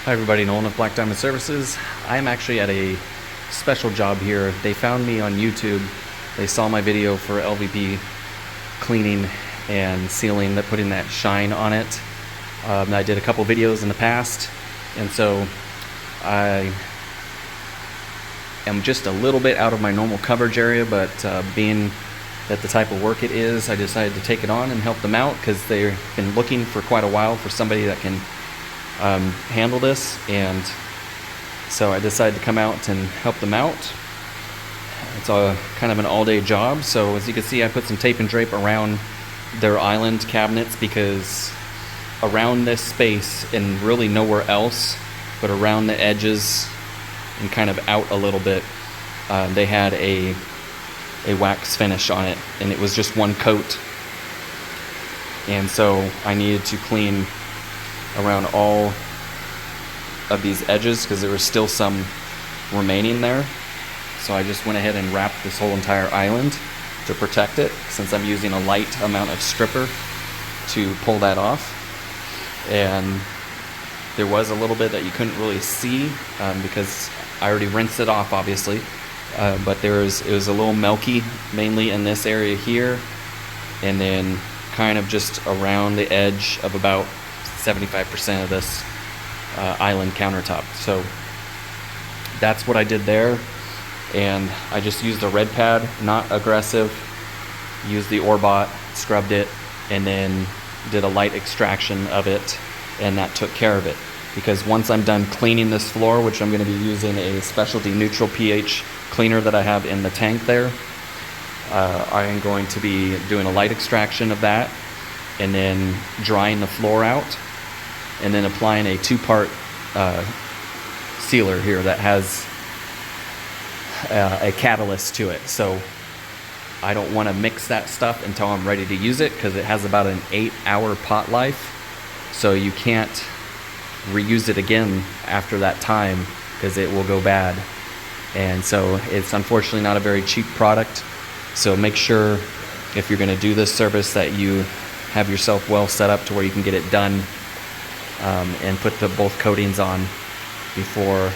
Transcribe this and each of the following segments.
Hi everybody, Nolan of Black Diamond Services. I'm actually at a special job here. They found me on YouTube. They saw my video for LVP cleaning and sealing, putting that shine on it. I did a couple videos in the past, and so I am just a little bit out of my normal coverage area, but being that the type of work it is, I decided to take it on and help them out because they've been looking for quite a while for somebody that can handle this, and so I decided to come out and help them out. It's a kind of an all-day job, so as you can see I put some tape and drape around their island cabinets because around this space and really nowhere else but around the edges and kind of out a little bit, they had a wax finish on it, and it was just one coat, and so I needed to clean around all of these edges because there was still some remaining there. So I just went ahead and wrapped this whole entire island to protect it, since I'm using a light amount of stripper to pull that off. And there was a little bit that you couldn't really see because I already rinsed it off obviously, but it was a little milky, mainly in this area here, and then kind of just around the edge of about 75% of this island countertop. So that's what I did there, and I just used a red pad, not aggressive, used the Orbot, scrubbed it, and then did a light extraction of it, and that took care of it. Because once I'm done cleaning this floor, which I'm going to be using a specialty neutral pH cleaner that I have in the tank there, I am going to be doing a light extraction of that, and then drying the floor out, and then applying a two-part sealer here that has a catalyst to it. So I don't want to mix that stuff until I'm ready to use it, because it has about an 8-hour pot life, so you can't reuse it again after that time because it will go bad. And so it's unfortunately not a very cheap product, so make sure if you're going to do this service that you have yourself well set up to where you can get it done, and put both coatings on before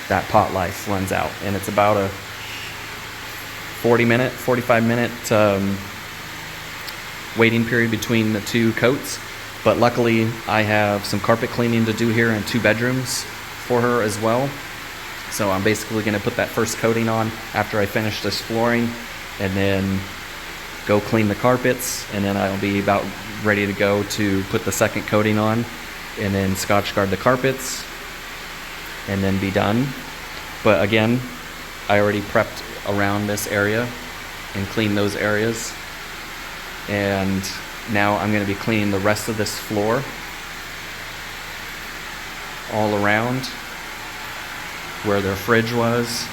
that pot life runs out. And it's about a 45-minute waiting period between the two coats. But luckily I have some carpet cleaning to do here in 2 bedrooms for her as well. So I'm basically going to put that first coating on after I finish this flooring, and then go clean the carpets, and then I'll be about ready to go to put the second coating on, and then Scotch guard the carpets, and then be done. But again, I already prepped around this area and cleaned those areas, and now I'm going to be cleaning the rest of this floor all around where their fridge was,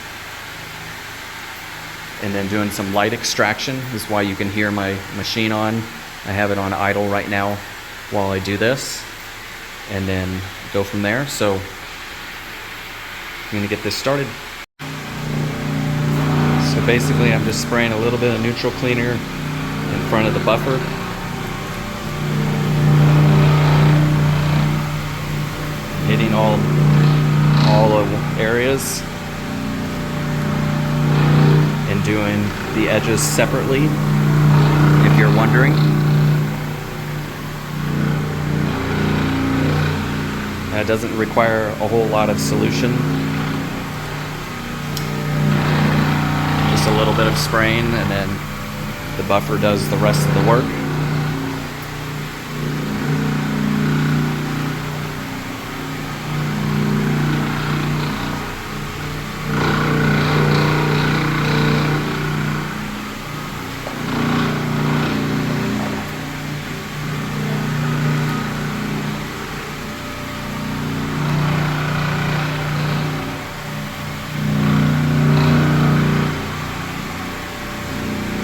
and then doing some light extraction. This is why you can hear my machine on. I have it on idle right now while I do this, and then go from there. So I'm going to get this started. So basically I'm just spraying a little bit of neutral cleaner in front of the buffer. Hitting all of areas, and doing the edges separately, if you're wondering. That doesn't require a whole lot of solution. Just a little bit of spraying, and then the buffer does the rest of the work.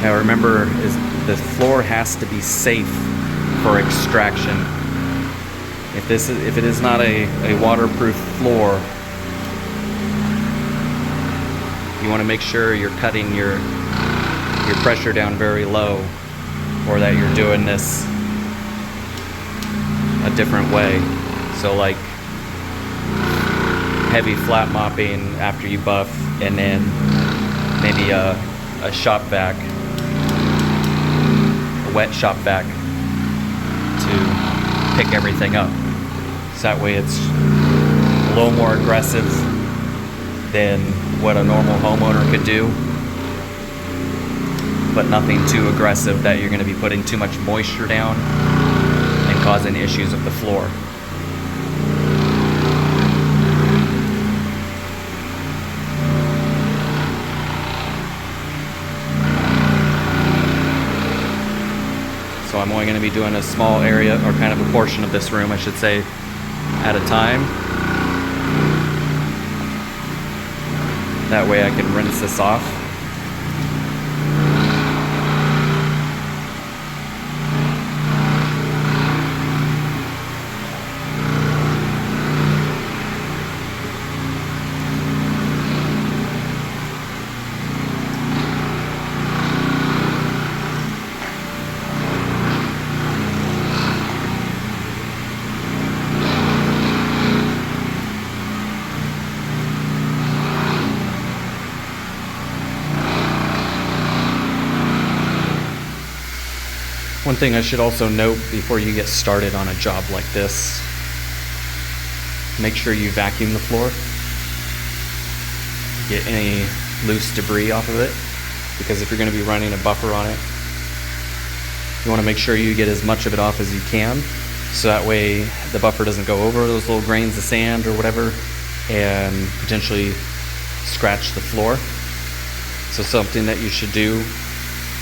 Now remember, the floor has to be safe for extraction. If it is not a waterproof floor, you want to make sure you're cutting your pressure down very low, or that you're doing this a different way. So like heavy flat mopping after you buff, and then maybe a shop vac, a wet shop vac to pick everything up. So that way it's a little more aggressive than what a normal homeowner could do, but nothing too aggressive that you're going to be putting too much moisture down and causing issues with the floor. So I'm only going to be doing a small area, or kind of a portion of this room, I should say, at a time. That way I can rinse this off. One thing I should also note before you get started on a job like this, make sure you vacuum the floor. Get any loose debris off of it, because if you're going to be running a buffer on it, you want to make sure you get as much of it off as you can, so that way the buffer doesn't go over those little grains of sand or whatever and potentially scratch the floor. So something that you should do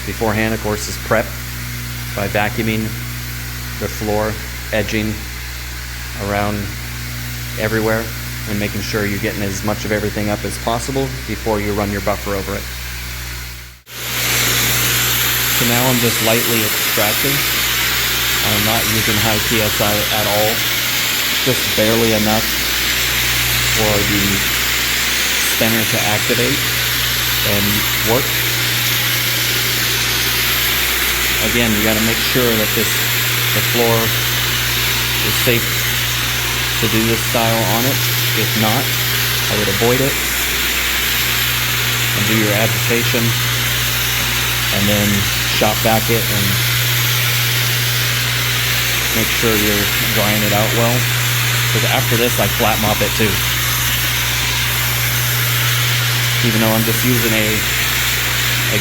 beforehand, of course, is prep by vacuuming the floor, edging around everywhere, and making sure you're getting as much of everything up as possible before you run your buffer over it. So now I'm just lightly extracting. I'm not using high PSI at all, just barely enough for the spinner to activate and work. Again, you got to make sure that the floor is safe to do this style on it. If not, I would avoid it and do your agitation, and then shop vac it and make sure you're drying it out well. Because after this, I flat mop it too. Even though I'm just using a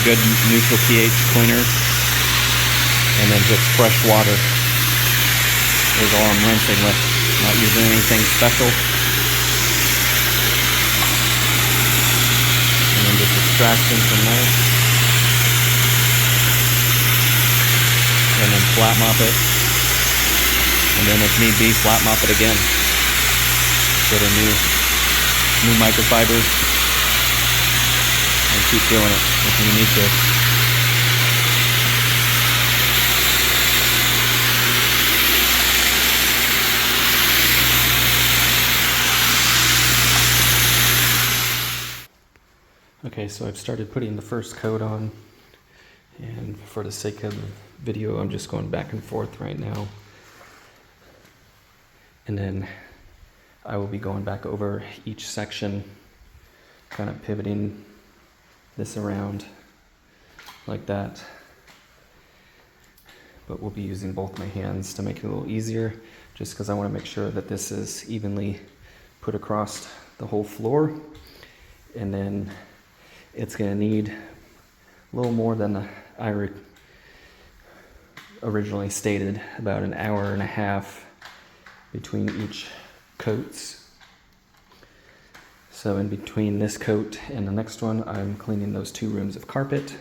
good neutral pH cleaner, and then just fresh water is all I'm rinsing with. Not using anything special. And then just extracting from there. And then flat mop it. And then if need be, flat mop it again. Get a new microfiber and keep doing it if you need to. Okay, so I've started putting the first coat on, and for the sake of the video, I'm just going back and forth right now. And then I will be going back over each section, kind of pivoting this around like that. But we'll be using both my hands to make it a little easier, just because I want to make sure that this is evenly put across the whole floor. And then it's going to need a little more than I originally stated, about an hour and a half between each coats. So in between this coat and the next one, I'm cleaning those 2 rooms of carpet.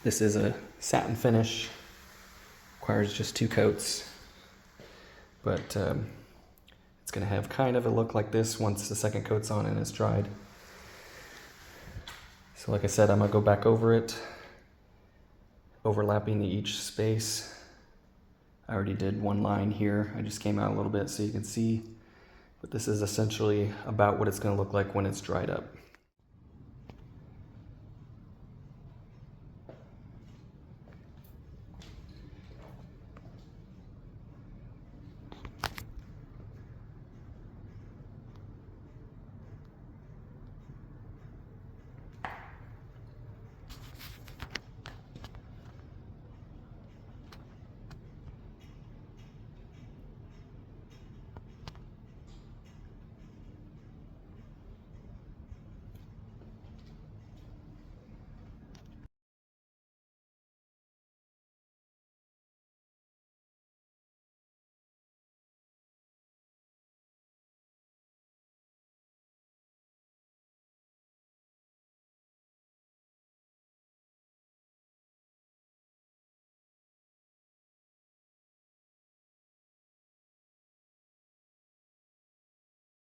This is a satin finish, requires just 2 coats, but it's going to have kind of a look like this once the second coat's on and it's dried. So like I said, I'm going to go back over it, overlapping each space. I already did one line here. I just came out a little bit so you can see, but this is essentially about what it's going to look like when it's dried up.